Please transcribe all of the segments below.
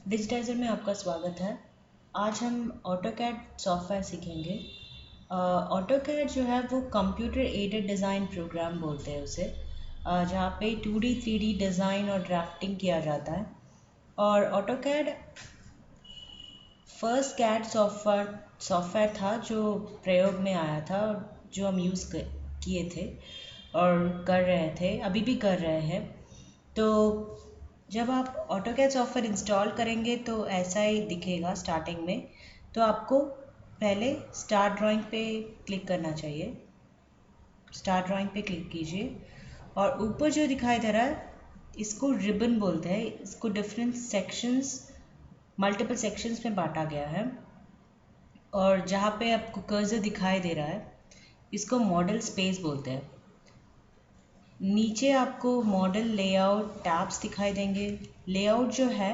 Digitiser में आपका स्वागत है। आज हम ऑटोकैड सॉफ्टवेयर सीखेंगे। ऑटोकैड जो है वो कंप्यूटर एडेड डिज़ाइन प्रोग्राम बोलते हैं उसे, जहाँ पे 2D 3D डिज़ाइन और ड्राफ्टिंग किया जाता है। और ऑटोकैड फर्स्ट कैड सॉफ्टवेयर था जो प्रयोग में आया था और जो हम किए थे और कर रहे थे, अभी भी कर रहे हैं। तो जब आप ऑटोकैड सॉफ्टवेयर इंस्टॉल करेंगे तो ऐसा ही दिखेगा स्टार्टिंग में। तो आपको पहले स्टार्ट ड्राइंग पे क्लिक करना चाहिए। स्टार्ट ड्राइंग पे क्लिक कीजिए और ऊपर जो दिखाई दे रहा है इसको रिबन बोलते हैं। इसको डिफरेंट सेक्शंस, मल्टीपल सेक्शंस में बांटा गया है। और जहाँ पे आपको कर्सर दिखाई दे रहा है इसको मॉडल स्पेस बोलते हैं। नीचे आपको मॉडल लेआउट टैब्स दिखाई देंगे। लेआउट जो है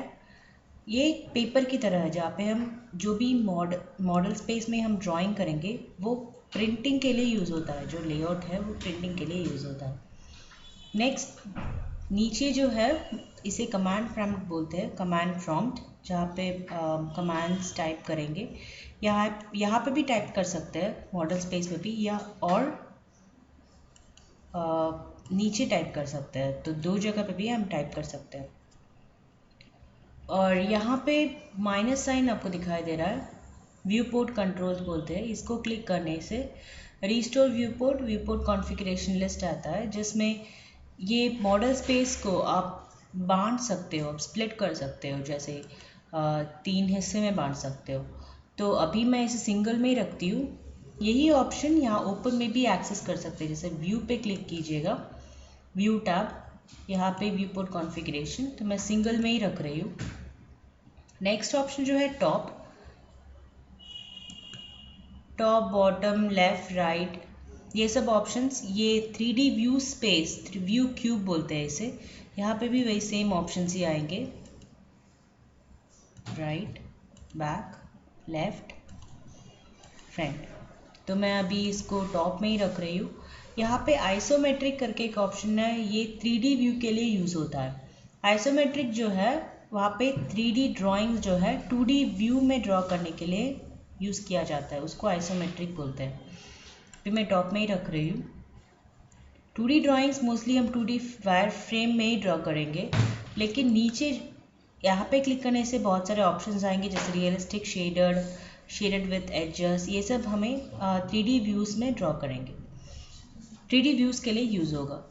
ये एक पेपर की तरह है जहाँ पे हम जो भी मॉडल स्पेस में हम ड्राइंग करेंगे वो प्रिंटिंग के लिए यूज़ होता है। जो लेआउट है वो प्रिंटिंग के लिए यूज़ होता है। नेक्स्ट, नीचे जो है इसे कमांड प्रॉम्प्ट बोलते हैं। कमांड प्रॉम्प्ट जहाँ पे कमांड्स टाइप करेंगे, यहाँ पे भी टाइप कर सकते हैं, मॉडल स्पेस में भी, या और नीचे टाइप कर सकते हैं। तो दो जगह पे भी हम टाइप कर सकते हैं। और यहाँ पे माइनस साइन आपको दिखाई दे रहा है, व्यू पोर्ट कंट्रोल्स बोलते हैं। इसको क्लिक करने से restore view port configuration list आता है, जिसमें ये मॉडल स्पेस को आप बांट सकते हो, आप स्प्लिट कर सकते हो, जैसे 3 हिस्से में बांट सकते हो। तो अभी मैं इसे सिंगल में ही रखती हूँ। यही ऑप्शन यहाँ ओपन में भी एक्सेस कर सकते हैं। जैसे व्यू पे क्लिक कीजिएगा, व्यू टैब, यहाँ पे व्यू पोर्ट कॉन्फ़िगरेशन, तो मैं सिंगल में ही रख रही हूँ। नेक्स्ट ऑप्शन जो है टॉप बॉटम लेफ़्ट राइट, ये सब ऑप्शंस, ये 3D view space, view cube बोलते हैं इसे। यहाँ पे भी वही सेम ऑप्शंस ही आएंगे, राइट, बैक, लेफ़्ट, फ्रंट। तो मैं अभी इसको टॉप में ही रख रही हूँ। यहाँ पे आइसोमेट्रिक करके एक ऑप्शन है, ये 3D व्यू के लिए यूज़ होता है। आइसोमेट्रिक जो है वहाँ पे 3D ड्राइंग्स जो है 2D व्यू में ड्रॉ करने के लिए यूज़ किया जाता है, उसको आइसोमेट्रिक बोलते हैं। फिर मैं टॉप में ही रख रही हूँ। 2D ड्राइंग्स मोस्टली हम 2D वायर फ्रेम में ही ड्रॉ करेंगे, लेकिन नीचे यहाँ पे क्लिक करने से बहुत सारे ऑप्शंस आएंगे, जैसे रियलिस्टिक, शेडेड विथ एडजस, ये सब हमें 3D व्यूज़ में ड्रॉ करेंगे, 3D व्यूज़ के लिए यूज़ होगा।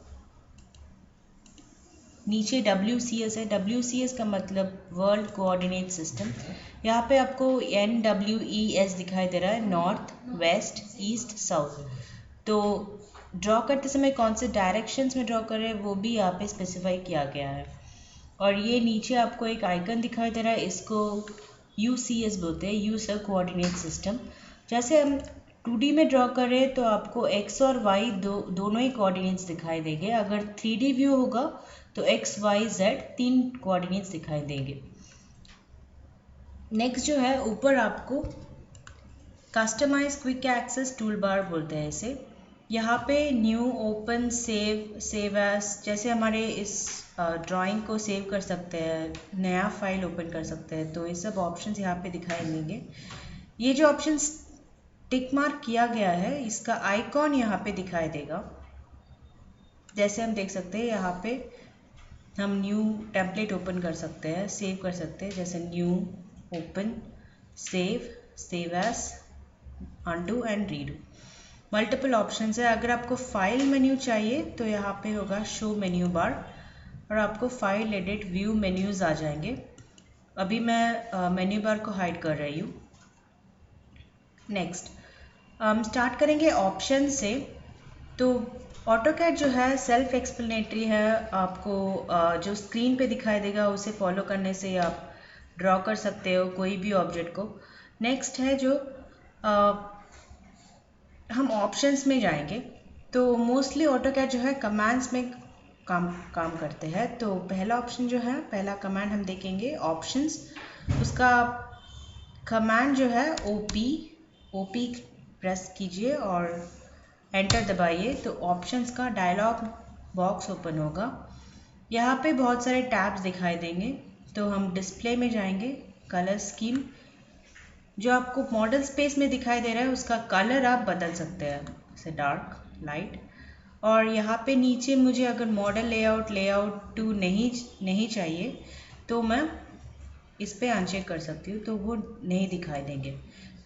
नीचे WCS है। WCS का मतलब वर्ल्ड कोऑर्डिनेट सिस्टम। यहाँ पे आपको NWES दिखाई दे रहा है, नॉर्थ, वेस्ट, ईस्ट, साउथ। तो ड्रॉ करते समय कौन से डायरेक्शंस में ड्रॉ कर रहे हैं वो भी यहाँ पे स्पेसिफाई किया गया है। और ये नीचे आपको एक आइकन दिखाई दे रहा है, इसको UCS बोलते हैं, यूजर कोऑर्डिनेट सिस्टम। जैसे हम 2D में ड्रॉ कर रहे हैं तो आपको X और Y दोनों ही कोऑर्डिनेट्स दिखाई देंगे। अगर 3D व्यू होगा तो X, Y, Z 3 कोऑर्डिनेट्स दिखाई देंगे। नेक्स्ट जो है ऊपर आपको customise quick access toolbar बोलते हैं इसे। यहाँ पे न्यू, ओपन, सेव एज, जैसे हमारे इस ड्राइंग को सेव कर सकते हैं, नया फाइल ओपन कर सकते हैं, तो ये सब ऑप्शंस यहाँ पे दिखाई देंगे। ये जो ऑप्शंस टिक मार्क किया गया है इसका आइकॉन यहाँ पे दिखाई देगा। जैसे हम देख सकते हैं यहाँ पे हम न्यू टेम्पलेट ओपन कर सकते हैं, सेव कर सकते हैं, जैसे new, open, save as, undo and redo. Multiple options है। अगर आपको फाइल मेन्यू चाहिए तो यहाँ पे होगा शो मेन्यू बार और आपको फाइल, एडिट, व्यू मेन्यूज़ आ जाएंगे। अभी मैं मेन्यू बार को हाइड कर रही हूँ। नेक्स्ट हम स्टार्ट करेंगे ऑप्शन से। तो ऑटोकैड जो है सेल्फ एक्सप्लेनेटरी है, आपको जो स्क्रीन पे दिखाई देगा उसे फॉलो करने से आप ड्रॉ कर सकते हो कोई भी ऑब्जेक्ट को। नेक्स्ट है जो हम ऑप्शंस में जाएंगे। तो मोस्टली ऑटोकैड जो है कमांड्स में काम करते हैं। तो पहला ऑप्शन जो है, पहला कमांड हम देखेंगे ऑप्शंस। उसका कमांड जो है ओपी प्रेस कीजिए और एंटर दबाइए तो ऑप्शंस का डायलॉग बॉक्स ओपन होगा। यहाँ पे बहुत सारे टैब्स दिखाई देंगे। तो हम डिस्प्ले में जाएंगे, कलर स्कीम, जो आपको मॉडल स्पेस में दिखाई दे रहा है उसका कलर आप बदल सकते हैं, जैसे डार्क, लाइट। और यहाँ पे नीचे मुझे अगर मॉडल लेआउट 2 नहीं चाहिए तो मैं इस पे अनचेक कर सकती हूँ, तो वो नहीं दिखाई देंगे।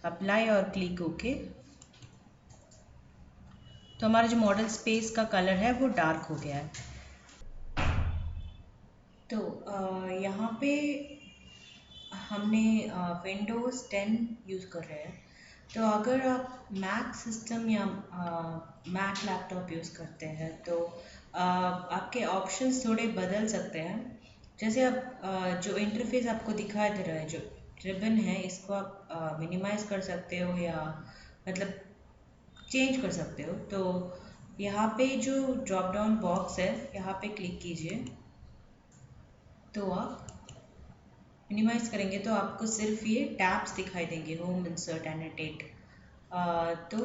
अप्लाई और क्लिक ओके, तो हमारा जो मॉडल स्पेस का कलर है वो डार्क हो गया है। तो यहाँ पे हमने विंडोज़ 10 यूज़ कर रहे हैं, तो अगर आप मैक सिस्टम या मैक लैपटॉप यूज़ करते हैं तो आपके ऑप्शंस थोड़े बदल सकते हैं। जैसे आप जो इंटरफेस आपको दिखाई दे रहा है, जो रिबन है, इसको आप मिनिमाइज़ कर सकते हो या मतलब चेंज कर सकते हो। तो यहाँ पे जो ड्रॉप डाउन बॉक्स है, यहाँ पे क्लिक कीजिए, तो आप मिनिमाइज करेंगे तो आपको सिर्फ ये टैब्स दिखाई देंगे, होम, इंसर्ट, एनोटेट। तो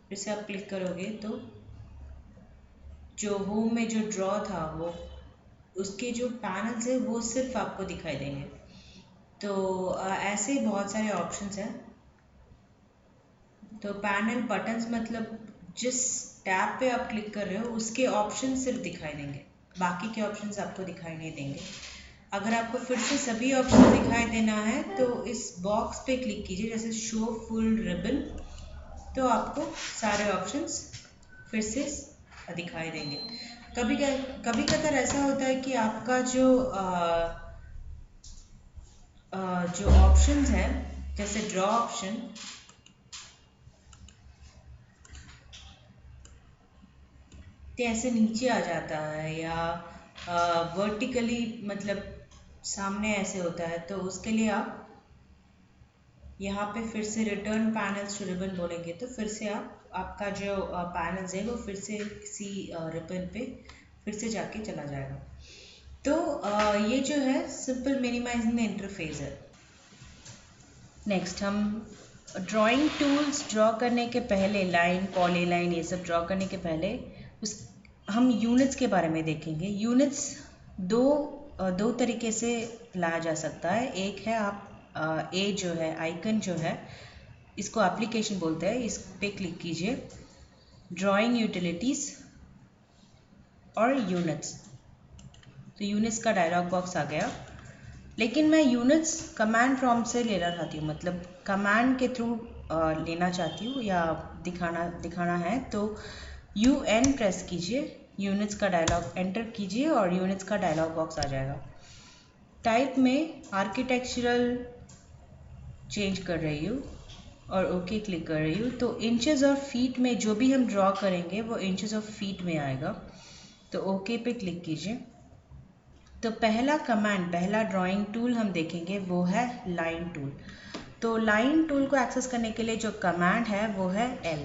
फिर से आप क्लिक करोगे तो जो होम में जो ड्रॉ था वो उसके जो पैनल्स है वो सिर्फ आपको दिखाई देंगे। तो ऐसे बहुत सारे ऑप्शंस हैं। तो पैनल बटन्स मतलब जिस टैब पे आप क्लिक कर रहे हो उसके ऑप्शन सिर्फ दिखाई देंगे, बाकी के ऑप्शंस आपको दिखाई नहीं देंगे। अगर आपको फिर से सभी ऑप्शन दिखाई देना है तो इस बॉक्स पे क्लिक कीजिए, जैसे शो फुल रिबन, तो आपको सारे ऑप्शंस फिर से दिखाई देंगे। कभी कभार ऐसा होता है कि आपका जो ऑप्शंस है, जैसे ड्रॉ ऑप्शन, तो ऐसे नीचे आ जाता है या वर्टिकली मतलब सामने ऐसे होता है, तो उसके लिए आप यहाँ पे फिर से रिटर्न पैनल्स टू रिबन बोलेंगे तो फिर से आपका जो पैनल्स है वो फिर से किसी रिबन पे फिर से जाके चला जाएगा। तो ये जो है सिंपल मिनिमाइजिंग द इंटरफेस है। नेक्स्ट हम ड्राइंग टूल्स ड्रॉ करने के पहले, लाइन, पॉलीलाइन, ये सब ड्रॉ करने के पहले हम यूनिट्स के बारे में देखेंगे। यूनिट्स दो तरीके से लाया जा सकता है। एक है आप ए जो है आइकन जो है, इसको एप्लीकेशन बोलते हैं, इस पे क्लिक कीजिए, ड्राइंग यूटिलिटीज़ और यूनिट्स। तो यूनिट्स का डायलॉग बॉक्स आ गया, लेकिन मैं यूनिट्स कमांड प्रॉम्प्ट से लेना चाहती हूँ, मतलब कमांड के थ्रू लेना चाहती हूँ या दिखाना है। तो UN प्रेस कीजिए, यूनिट्स का डायलॉग एंटर कीजिए और यूनिट्स का डायलॉग बॉक्स आ जाएगा। टाइप में आर्किटेक्चरल चेंज कर रही हूँ और ओके क्लिक कर रही हूँ। तो इंचेस और फीट में जो भी हम ड्रॉ करेंगे वो इंचेस और फीट में आएगा। तो ओके पे क्लिक कीजिए। तो पहला कमांड, पहला ड्राइंग टूल हम देखेंगे वो है लाइन टूल। तो लाइन टूल को एक्सेस करने के लिए जो कमांड है वो है L।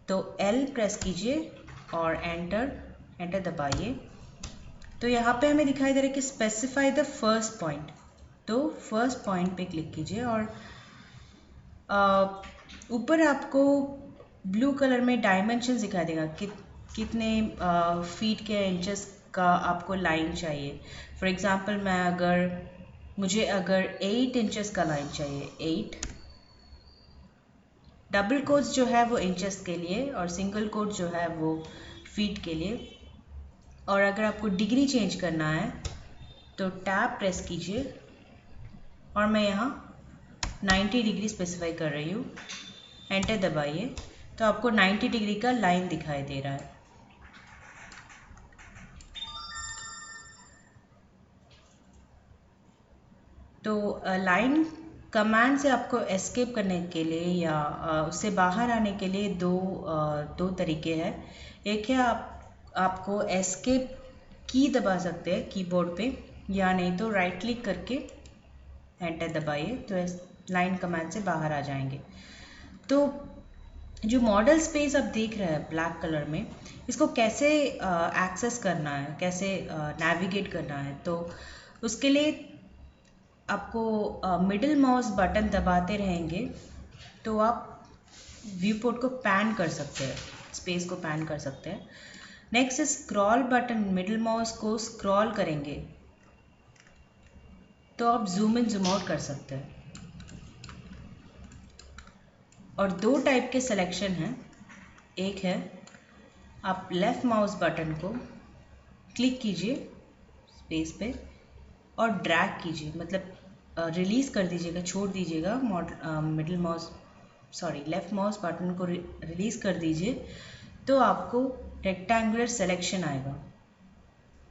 तो L प्रेस कीजिए और एंटर दबाइए। तो यहाँ पे हमें दिखाई दे रहा है कि स्पेसिफाई द फर्स्ट पॉइंट। तो फर्स्ट पॉइंट पे क्लिक कीजिए और ऊपर आपको ब्लू कलर में डायमेंशन दिखाई देगा कि कितने फीट के इंचेस का आपको लाइन चाहिए। फॉर एग्जांपल मुझे अगर 8 इंचेस का लाइन चाहिए, 8, डबल कोट्स जो है वो इंचेस के लिए और सिंगल कोट जो है वो फीट के लिए। और अगर आपको डिग्री चेंज करना है तो टैब प्रेस कीजिए और मैं यहाँ 90 डिग्री स्पेसिफाई कर रही हूँ, एंटर दबाइए। तो आपको 90 डिग्री का लाइन दिखाई दे रहा है। तो लाइन कमांड से आपको एस्केप करने के लिए या उससे बाहर आने के लिए दो तरीके हैं। एक है आपको एस्केप की दबा सकते हैं कीबोर्ड पे, या नहीं तो राइट क्लिक करके एंटर दबाइए तो लाइन कमांड से बाहर आ जाएंगे। तो जो मॉडल स्पेस आप देख रहे हैं ब्लैक कलर में, इसको कैसे एक्सेस करना है, कैसे नेविगेट करना है, तो उसके लिए आपको मिडिल माउस बटन दबाते रहेंगे तो आप व्यू पोर्ट को पैन कर सकते हैं, स्पेस को पैन कर सकते हैं। Next scroll button, middle mouse को स्क्रॉल करेंगे तो आप जूम इन जूम आउट कर सकते हैं। और दो टाइप के सिलेक्शन हैं। एक है आप लेफ़्ट माउस बटन को क्लिक कीजिए स्पेस पे और ड्रैग कीजिए, मतलब रिलीज़ कर दीजिएगा, छोड़ दीजिएगा middle mouse left mouse button को रिलीज़ कर दीजिए, तो आपको रेक्टेंगुलर सिलेक्शन आएगा।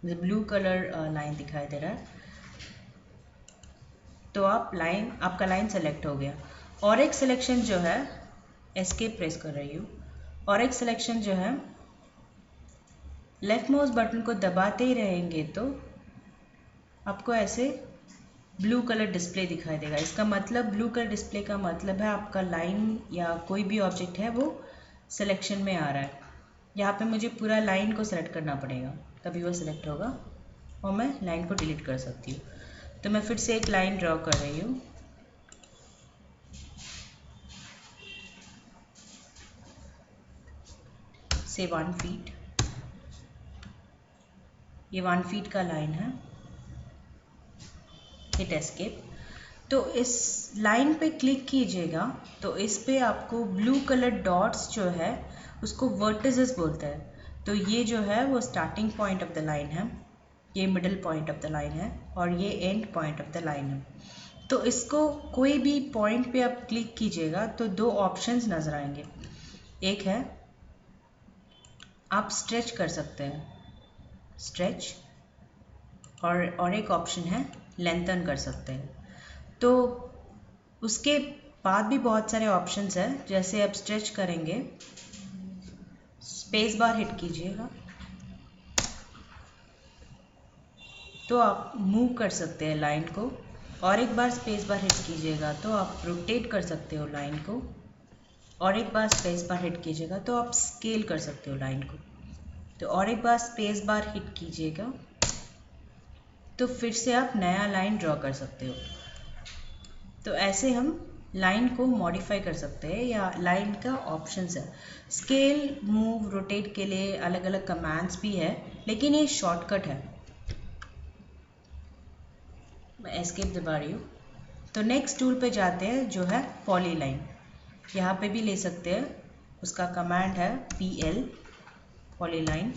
ब्लू कलर लाइन दिखाई दे रहा है, तो आपका लाइन सेलेक्ट हो गया। और एक सिलेक्शन जो है, एस्केप प्रेस कर रही हूँ, और एक सिलेक्शन जो है लेफ़्ट माउस बटन को दबाते ही रहेंगे तो आपको ऐसे ब्लू कलर डिस्प्ले दिखाई देगा। इसका मतलब ब्लू कलर डिस्प्ले का मतलब है आपका लाइन या कोई भी ऑब्जेक्ट है वो सिलेक्शन में आ रहा है। यहाँ पे मुझे पूरा लाइन को सेलेक्ट करना पड़ेगा, तभी वो सिलेक्ट होगा और मैं लाइन को डिलीट कर सकती हूँ। तो मैं फिर से एक लाइन ड्रॉ कर रही हूँ। से 1 फीट, ये 1 फीट का लाइन है। Hit escape. तो इस लाइन पे क्लिक कीजिएगा तो इस पे आपको ब्लू कलर डॉट्स जो है उसको वर्टिसेस बोलते हैं। तो ये जो है वो starting point of the line है, ये middle point of the line है और ये and point of the line है। तो इसको कोई भी पॉइंट पे आप क्लिक कीजिएगा तो दो ऑप्शंस नज़र आएंगे। एक है आप स्ट्रेच कर सकते हैं, स्ट्रेच, और एक ऑप्शन है लेंथन कर सकते हैं। तो उसके बाद भी बहुत सारे ऑप्शंस हैं, जैसे आप स्ट्रेच करेंगे, स्पेस बार हिट कीजिएगा तो आप मूव कर सकते हैं लाइन को, और एक बार स्पेस बार हिट कीजिएगा तो आप रोटेट कर सकते हो लाइन को, और एक बार स्पेस बार हिट कीजिएगा तो आप स्केल कर सकते हो लाइन को। तो और एक बार स्पेस बार हिट कीजिएगा तो फिर से आप नया लाइन ड्रॉ कर सकते हो। तो ऐसे हम लाइन को मॉडिफाई कर सकते हैं, या लाइन का ऑप्शंस है। स्केल, मूव, रोटेट के लिए अलग अलग कमांड्स भी है, लेकिन ये शॉर्टकट है। मैं एस्केप दबा रही हूँ। तो नेक्स्ट टूल पे जाते हैं जो है पॉलीलाइन। यहाँ पे भी ले सकते हैं, उसका कमांड है PL, पॉलीलाइन,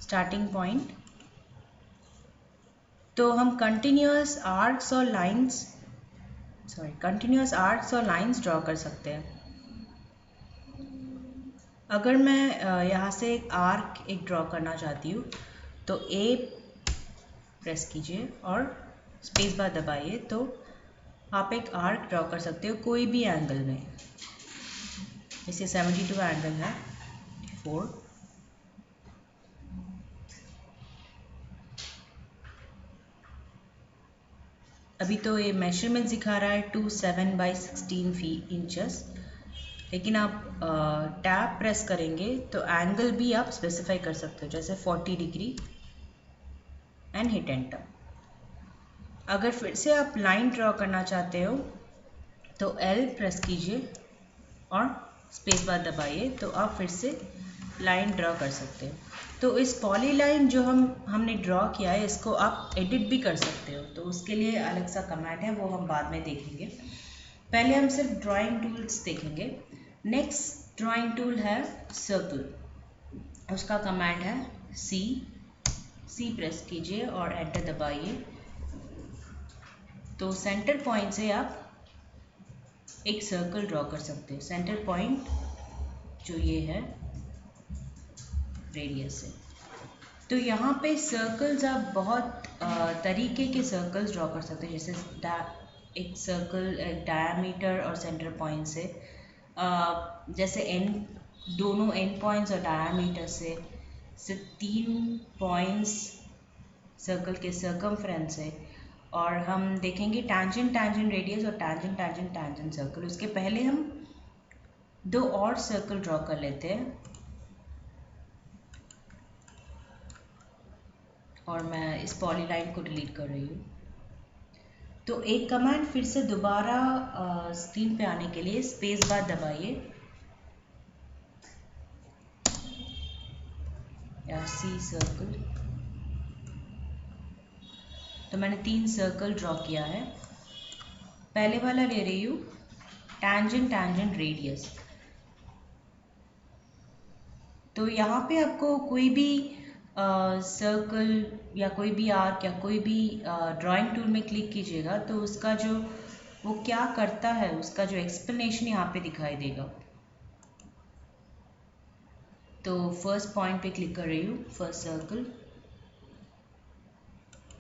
स्टार्टिंग पॉइंट। तो हम कंटिन्यूअस आर्क्स और लाइंस ड्रॉ कर सकते हैं। अगर मैं यहाँ से एक आर्क ड्रॉ करना चाहती हूँ तो A प्रेस कीजिए और स्पेस बार दबाइए, तो आप एक आर्क ड्रॉ कर सकते हो कोई भी एंगल में। जैसे 72 एंगल है, 4, अभी तो ये मेजरमेंट दिखा रहा है 27 बाई 16 इंचेस, लेकिन आप टैब प्रेस करेंगे तो एंगल भी आप स्पेसिफाई कर सकते हो, जैसे 40 डिग्री, एंड हिट एंटर। अगर फिर से आप लाइन ड्रॉ करना चाहते हो तो L प्रेस कीजिए और स्पेस बार दबाइए, तो आप फिर से लाइन ड्रॉ कर सकते हो। तो इस पॉलीलाइन जो हमने ड्रॉ किया है, इसको आप एडिट भी कर सकते हो। तो उसके लिए अलग सा कमांड है, वो हम बाद में देखेंगे। पहले हम सिर्फ ड्राइंग टूल्स देखेंगे। नेक्स्ट ड्राइंग टूल है सर्कल, उसका कमांड है C प्रेस कीजिए और एंटर दबाइए। तो सेंटर पॉइंट से आप एक सर्कल ड्रॉ कर सकते हो। सेंटर पॉइंट जो ये है रेडियस से। तो यहाँ पे सर्कल्स आप बहुत तरीके के सर्कल्स ड्रॉ कर सकते हैं, जैसे एक सर्कल डायमीटर और सेंटर पॉइंट से, जैसे दोनों एंड पॉइंट्स और डायमीटर से 3 पॉइंट्स सर्कल के सर्कमफ्रेंस से। और हम देखेंगे टैंजेंट रेडियस और टैंजेंट सर्कल। उसके पहले हम 2 और सर्कल ड्रॉ कर लेते हैं, और मैं इस पॉलीलाइन को डिलीट कर रही हूँ। तो एक कमांड फिर से दोबारा स्क्रीन पे आने के लिए स्पेस बार दबाइए, या C सर्कल, तो मैंने 3 सर्कल ड्रॉ किया है। पहले वाला ले रही हूँ टैंजेंट टैंजेंट रेडियस। तो यहाँ पे आपको कोई भी सर्कल या कोई भी आर्क या कोई भी ड्राइंग टूल में क्लिक कीजिएगा तो उसका जो वो क्या करता है उसका जो एक्सप्लेनेशन यहाँ पे दिखाई देगा। तो फर्स्ट पॉइंट पे क्लिक कर रही हूँ, फर्स्ट सर्कल,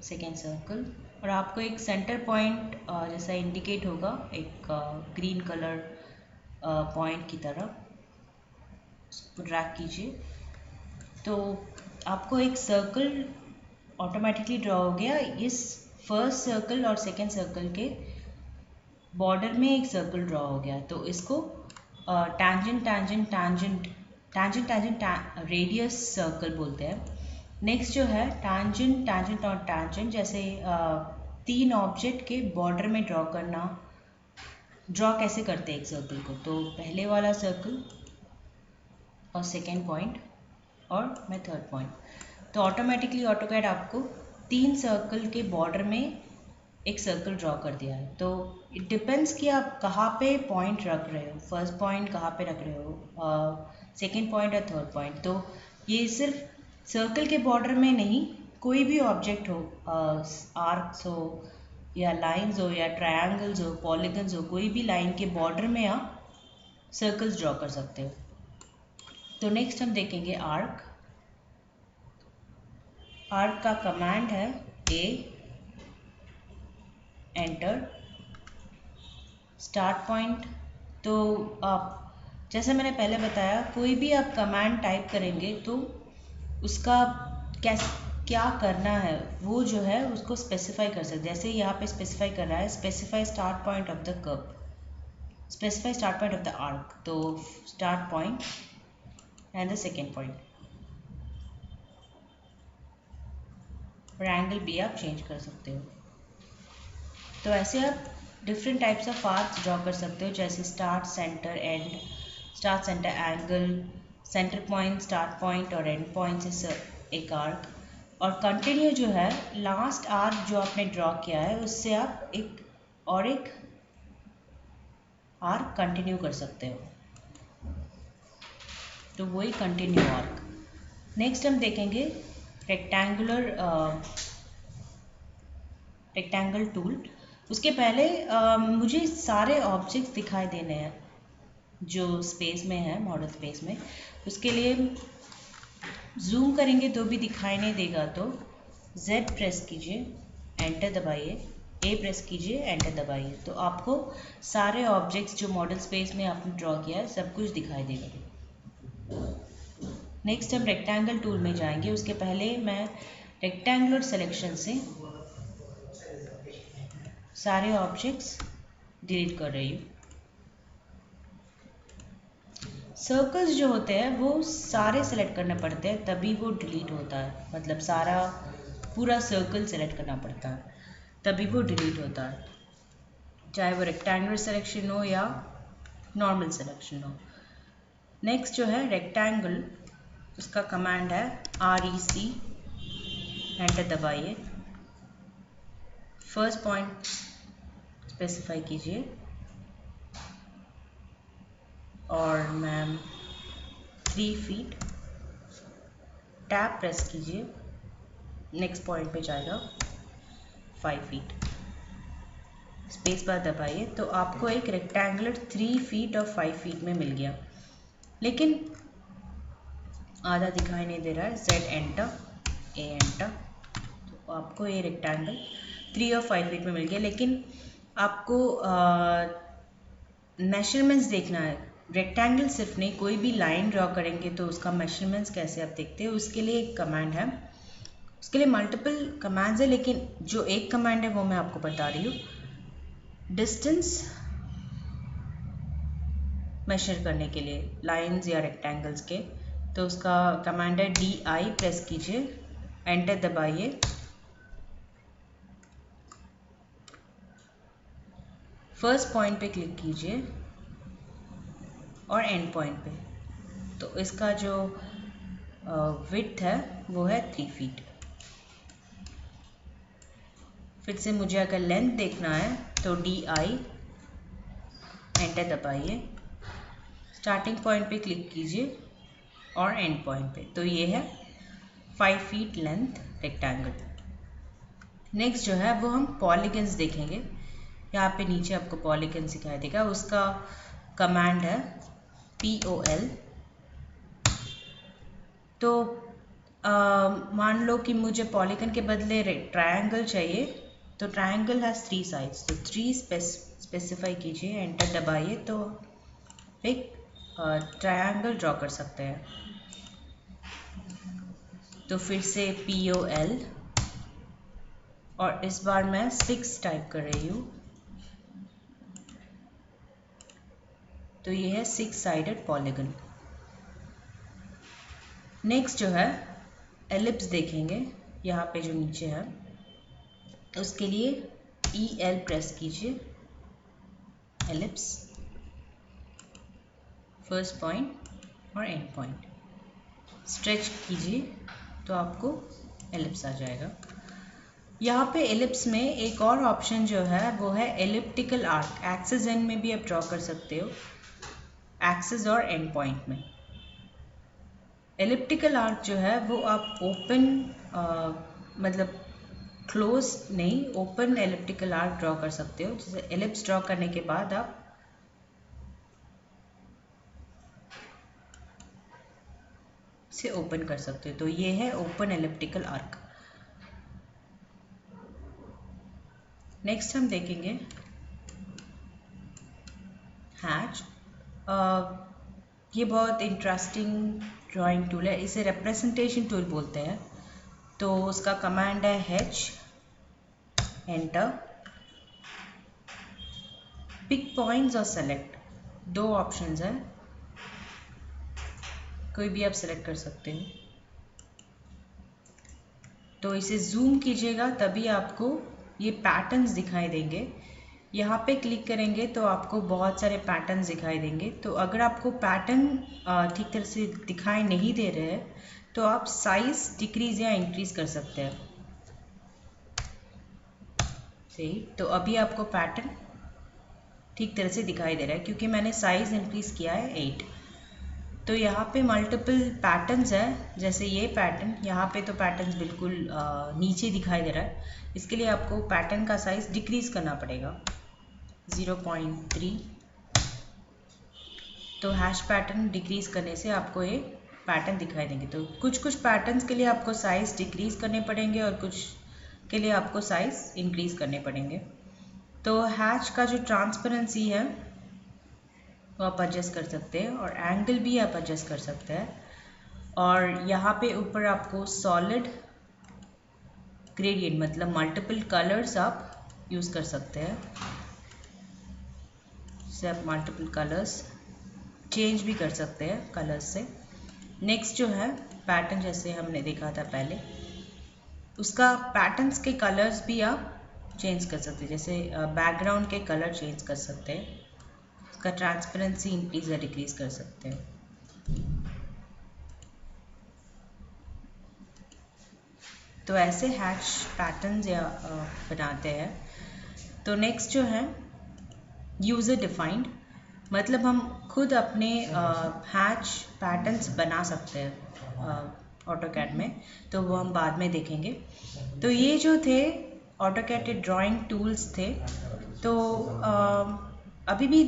सेकेंड सर्कल, और आपको एक सेंटर पॉइंट जैसा इंडिकेट होगा एक ग्रीन कलर पॉइंट की तरह, उसको ड्रैग कीजिए तो आपको एक सर्कल ऑटोमेटिकली ड्रॉ हो गया। इस फर्स्ट सर्कल और सेकेंड सर्कल के बॉर्डर में एक सर्कल ड्रॉ हो गया। तो इसको tangent tangent tangent tangent tangent radius circle बोलते हैं। नेक्स्ट जो है टैंजेंट टैंजेंट और टैंजेंट, जैसे 3 ऑब्जेक्ट के बॉर्डर में ड्रॉ करना, ड्रॉ कैसे करते हैं एक सर्कल को। तो पहले वाला सर्कल और सेकेंड पॉइंट और मैं थर्ड पॉइंट, तो ऑटोमेटिकली ऑटोकैड आपको 3 सर्कल के बॉर्डर में एक सर्कल ड्रॉ कर दिया है। तो इट डिपेंड्स कि आप कहाँ पे पॉइंट रख रहे हो, फर्स्ट पॉइंट कहाँ पे रख रहे हो, सेकेंड पॉइंट और थर्ड पॉइंट। तो ये सिर्फ सर्कल के बॉर्डर में नहीं, कोई भी ऑब्जेक्ट हो, आर्क्स हो या लाइंस हो या ट्रायंगल्स हो, पॉलीगन्स हो, कोई भी लाइन के बॉर्डर में आप सर्कल्स ड्रॉ कर सकते हो। तो नेक्स्ट हम देखेंगे आर्क। आर्क का कमांड है ए, एंटर, स्टार्ट पॉइंट। तो आप जैसे मैंने पहले बताया, कोई भी आप कमांड टाइप करेंगे तो उसका क्या करना है वो जो है उसको स्पेसिफाई कर सकते। जैसे यहाँ पे स्पेसिफाई कर रहा है, specify start point of the curve, specify start point of the arc. तो start point and the second point, और एंगल भी आप चेंज कर सकते हो। तो ऐसे आप different types of arcs draw कर सकते हो, जैसे start, centre, end, start, centre, angle, centre point, start point और एंड पॉइंट से एक आर्क। और कंटिन्यू जो है, लास्ट आर्क जो आपने ड्रॉ किया है उससे आप एक आर्क कंटिन्यू कर सकते हो, तो वही कंटिन्यू आर्क। नेक्स्ट हम देखेंगे रेक्टेंगल टूल। उसके पहले मुझे सारे ऑब्जेक्ट्स दिखाई देने हैं जो स्पेस में है, मॉडल स्पेस में। उसके लिए जूम करेंगे तो भी दिखाई नहीं देगा, तो Z प्रेस कीजिए, एंटर दबाइए, A प्रेस कीजिए, एंटर दबाइए, तो आपको सारे ऑब्जेक्ट्स जो मॉडल स्पेस में आपने ड्रॉ किया है सब कुछ दिखाई देगा। नेक्स्ट हम रेक्टेंगल टूल में जाएंगे। उसके पहले मैं रेक्टेंगुलर सिलेक्शन से सारे ऑब्जेक्ट्स डिलीट कर रही हूँ। सर्कल्स जो होते हैं वो सारे सेलेक्ट करने पड़ते हैं तभी वो डिलीट होता है, मतलब सारा पूरा सर्कल सेलेक्ट करना पड़ता है तभी वो डिलीट होता है, चाहे वो रेक्टेंगुलर सिलेक्शन हो या नॉर्मल सिलेक्शन हो। नेक्स्ट जो है रेक्टेंगल, उसका कमांड है REC, एंटर दबाइए, फर्स्ट पॉइंट स्पेसिफाई कीजिए और मैम 3 फीट, टैब प्रेस कीजिए, नेक्स्ट पॉइंट पे जाएगा 5 फीट, स्पेस बार दबाइए, तो आपको एक रेक्टेंगुलर 3 फीट और 5 फीट में मिल गया, लेकिन आधा दिखाई नहीं दे रहा है। Z एंटर, A एंटर, तो आपको ये रेक्टेंगल 3 और 5 फीट में मिल गया। लेकिन आपको मेजरमेंट्स देखना है, रेक्टेंगल सिर्फ नहीं, कोई भी लाइन ड्रॉ करेंगे तो उसका मेजरमेंट्स कैसे आप देखते हो, उसके लिए एक कमांड है। उसके लिए मल्टीपल कमांड्स है, लेकिन जो एक कमांड है वो मैं आपको बता रही हूँ। डिस्टेंस मेजर करने के लिए लाइंस या रेक्टेंगल्स के, तो उसका कमांड है DI, प्रेस कीजिए, एंटर दबाइए, फर्स्ट पॉइंट पे क्लिक कीजिए और एंड पॉइंट पे, तो इसका जो विड्थ है वो है 3 फीट। फिर से मुझे अगर लेंथ देखना है तो DI, एंटर दबाइए, स्टार्टिंग पॉइंट पे क्लिक कीजिए और एंड पॉइंट पे। तो ये है 5 फीट लेंथ रेक्टेंगल। नेक्स्ट जो है वो हम पॉलीगन्स देखेंगे। यहाँ पे नीचे आपको पॉलीगन्स दिखाई देगा, उसका कमांड है POL। तो मान लो कि मुझे पॉलीगन के बदले ट्रायंगल चाहिए, तो ट्रायंगल हैज़ 3 साइड्स, तो 3 स्पेसिफाई कीजिए, एंटर दबाइए, तो एक ट्रायंगल ड्रॉ कर सकते हैं। तो फिर से POL, और इस बार मैं 6 टाइप कर रही हूँ। तो ये है 6 साइडेड पॉलीगन। नेक्स्ट जो है एलिप्स देखेंगे, यहाँ पे जो नीचे है, उसके लिए EL प्रेस कीजिए, एलिप्स, फर्स्ट पॉइंट और एंड पॉइंट, स्ट्रेच कीजिए तो आपको एलिप्स आ जाएगा। यहाँ पे एलिप्स में एक और ऑप्शन जो है वो है एलिप्टिकल आर्क। एक्सिस एंड में भी आप ड्रॉ कर सकते हो, एक्सिस और एंड पॉइंट में। एलिप्टिकल आर्क जो है वो आप ओपन मतलब क्लोज नहीं, ओपन एलिप्टिकल आर्क ड्रॉ कर सकते हो। जैसे एलिप्स ड्रॉ करने के बाद आप इसे ओपन कर सकते हो। तो ये है ओपन एलिप्टिकल आर्क। नेक्स्ट हम देखेंगे हैच। ये बहुत इंटरेस्टिंग ड्राइंग टूल है, इसे रिप्रेजेंटेशन टूल बोलते हैं। तो उसका कमांड है H, एंटर, पिक पॉइंट्स और सेलेक्ट। 2 ऑप्शंस हैं, कोई भी आप सेलेक्ट कर सकते हो। तो इसे जूम कीजिएगा तभी आपको ये पैटर्न्स दिखाई देंगे। यहाँ पे क्लिक करेंगे तो आपको बहुत सारे पैटर्न्स दिखाई देंगे। तो अगर आपको पैटर्न ठीक तरह से दिखाई नहीं दे रहे हैं तो आप साइज डिक्रीज या इंक्रीज कर सकते हैं। सही, तो अभी आपको पैटर्न ठीक तरह से दिखाई दे रहा है क्योंकि मैंने साइज इंक्रीज किया है 8। तो यहाँ पे मल्टीपल पैटर्न्स है, जैसे ये पैटर्न, यहाँ पे तो पैटर्न्स बिल्कुल नीचे दिखाई दे रहा है। इसके लिए आपको पैटर्न का साइज डिक्रीज करना पड़ेगा 0.3। तो हैश पैटर्न डिक्रीज करने से आपको ये पैटर्न दिखाई देंगे। तो कुछ पैटर्न्स के लिए आपको साइज डिक्रीज करने पड़ेंगे और कुछ के लिए आपको साइज इंक्रीज करने पड़ेंगे। तो हैश का जो ट्रांसपेरेंसी है वो आप एडजस्ट कर सकते हैं और एंगल भी आप एडजस्ट कर सकते हैं। और यहाँ पे ऊपर आपको सॉलिड ग्रेडियंट मतलब मल्टीपल कलर्स आप यूज़ कर सकते हैं। इससे आप मल्टीपल कलर्स चेंज भी कर सकते हैं कलर्स से। नेक्स्ट जो है पैटर्न, जैसे हमने देखा था पहले, उसका पैटर्न्स के कलर्स भी आप चेंज कर सकते हैं। जैसे बैकग्राउंड के कलर चेंज कर सकते हैं, उसका ट्रांसपेरेंसी इंक्रीज या डिक्रीज कर सकते हैं। तो ऐसे हैश पैटर्न्स या बनाते हैं। तो नेक्स्ट जो है यूज़र डिफाइंड, मतलब हम खुद अपने हैच पैटर्न्स बना सकते हैं ऑटोकैड में। तो वो हम बाद में देखेंगे। तो ये जो थे ऑटोकैड के ड्राइंग टूल्स थे। तो अभी भी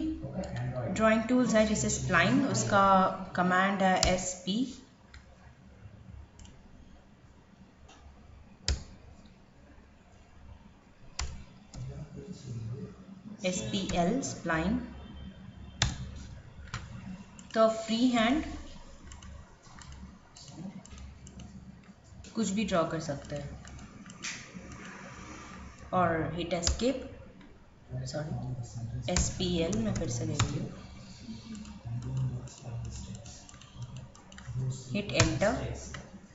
ड्राइंग टूल्स है, जैसे स्प्लाइन, उसका कमांड है SPL, स्प्लाइन। तो फ्री हैंड कुछ भी ड्रॉ कर सकते हैं और हिट एस्केप, सॉरी SPL मैं फिर से ले रही हूँ, हिट एंटर।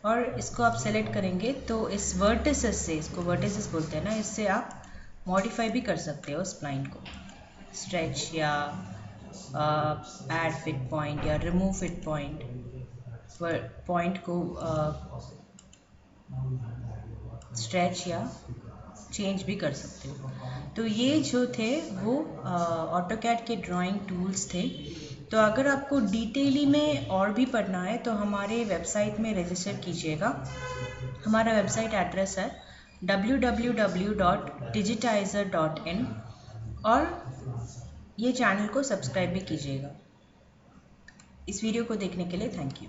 और इसको आप सेलेक्ट करेंगे तो इस वर्टिसेस से, इसको वर्टिसेस बोलते हैं ना, इससे आप मॉडिफाई भी कर सकते हो स्प्लाइन को, स्ट्रेच या ऐड फिट पॉइंट या रिमूव फिट पॉइंट, पॉइंट को स्ट्रेच या चेंज भी कर सकते हो। तो ये जो थे वो ऑटोकैड के ड्राइंग टूल्स थे। तो अगर आपको डिटेली में और भी पढ़ना है तो हमारे वेबसाइट में रजिस्टर कीजिएगा। हमारा वेबसाइट एड्रेस है www.digitizer.in और ये चैनल को सब्सक्राइब भी कीजिएगा। इस वीडियो को देखने के लिए थैंक यू।